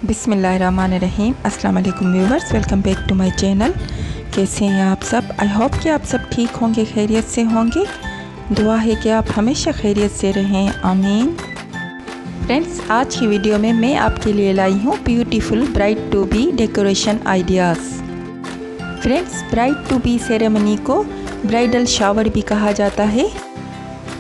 बिस्मिल्लाहिर्रहमानिर्रहीम। अस्सलाम वालेकुम viewers, welcome back to my channel. कैसे हैं आप सब? आई होप कि आप सब ठीक होंगे, खैरियत से होंगे। दुआ है कि आप हमेशा खैरियत से रहें, आमीन। फ्रेंड्स, आज की वीडियो में मैं आपके लिए लाई हूँ beautiful bride to be decoration ideas. Friends, bride to be ceremony को ब्राइडल शावर भी कहा जाता है।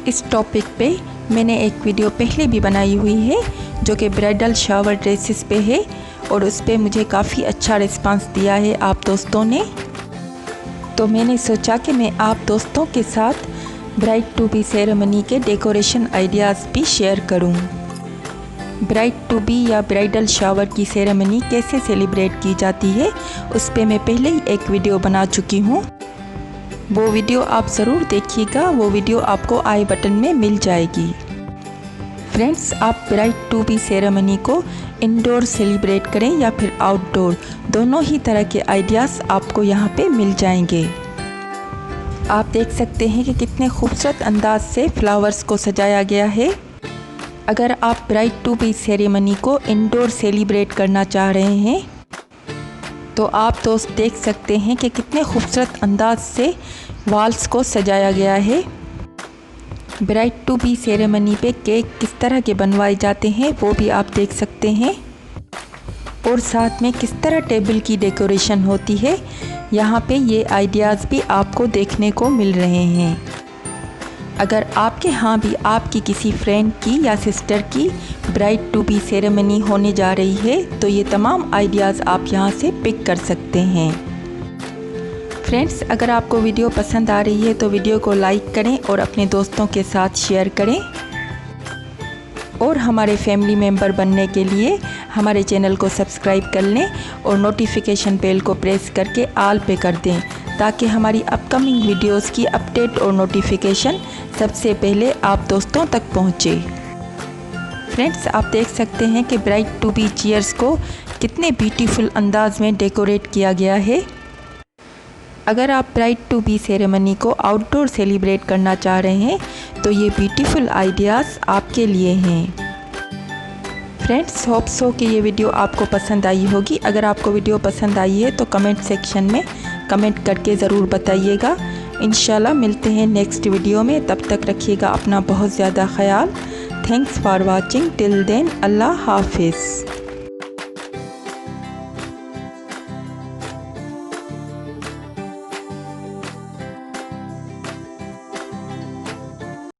इस टॉपिक पे मैंने एक वीडियो पहले भी बनाई हुई है जो कि ब्राइडल शावर ड्रेसेस पे है, और उस पे मुझे काफ़ी अच्छा रिस्पांस दिया है आप दोस्तों ने। तो मैंने सोचा कि मैं आप दोस्तों के साथ ब्राइड टू बी सेरेमनी के डेकोरेशन आइडियाज़ भी शेयर करूं। ब्राइड टू बी या ब्राइडल शावर की सेरेमनी कैसे सेलिब्रेट की जाती है, उस पे मैं पहले ही एक वीडियो बना चुकी हूँ। वो वीडियो आप ज़रूर देखिएगा, वो वीडियो आपको आई बटन में मिल जाएगी। फ्रेंड्स, आप ब्राइड टू बी सेरेमनी को इंडोर सेलिब्रेट करें या फिर आउटडोर, दोनों ही तरह के आइडियाज़ आपको यहाँ पे मिल जाएंगे। आप देख सकते हैं कि कितने खूबसूरत अंदाज से फ्लावर्स को सजाया गया है। अगर आप ब्राइड टू बी सेरेमनी को इंडोर सेलिब्रेट करना चाह रहे हैं तो आप दोस्त देख सकते हैं कि कितने खूबसूरत अंदाज से वॉल्स को सजाया गया है। ब्राइड टू बी सेरेमनी पे केक किस तरह के बनवाए जाते हैं वो भी आप देख सकते हैं, और साथ में किस तरह टेबल की डेकोरेशन होती है, यहाँ पे ये आइडियाज़ भी आपको देखने को मिल रहे हैं। अगर आपके यहाँ भी आपकी किसी फ्रेंड की या सिस्टर की ब्राइड टू बी सेरेमनी होने जा रही है तो ये तमाम आइडियाज़ आप यहाँ से पिक कर सकते हैं। फ्रेंड्स, अगर आपको वीडियो पसंद आ रही है तो वीडियो को लाइक करें और अपने दोस्तों के साथ शेयर करें, और हमारे फैमिली मेंबर बनने के लिए हमारे चैनल को सब्सक्राइब कर लें और नोटिफिकेशन बेल को प्रेस करके ऑल पे कर दें, ताकि हमारी अपकमिंग वीडियोस की अपडेट और नोटिफिकेशन सबसे पहले आप दोस्तों तक पहुँचे। फ्रेंड्स, आप देख सकते हैं कि ब्राइड टू बी चेयर्स को कितने ब्यूटीफुल अंदाज में डेकोरेट किया गया है। अगर आप ब्राइड टू बी सेरेमनी को आउटडोर सेलिब्रेट करना चाह रहे हैं तो ये ब्यूटीफुल आइडियाज़ आपके लिए हैं। फ्रेंड्स, होप सो कि ये वीडियो आपको पसंद आई होगी। अगर आपको वीडियो पसंद आई है तो कमेंट सेक्शन में कमेंट करके ज़रूर बताइएगा। इंशाल्लाह मिलते हैं नेक्स्ट वीडियो में, तब तक रखिएगा अपना बहुत ज़्यादा ख्याल। Thanks for watching, till then अल्लाह हाफिज़।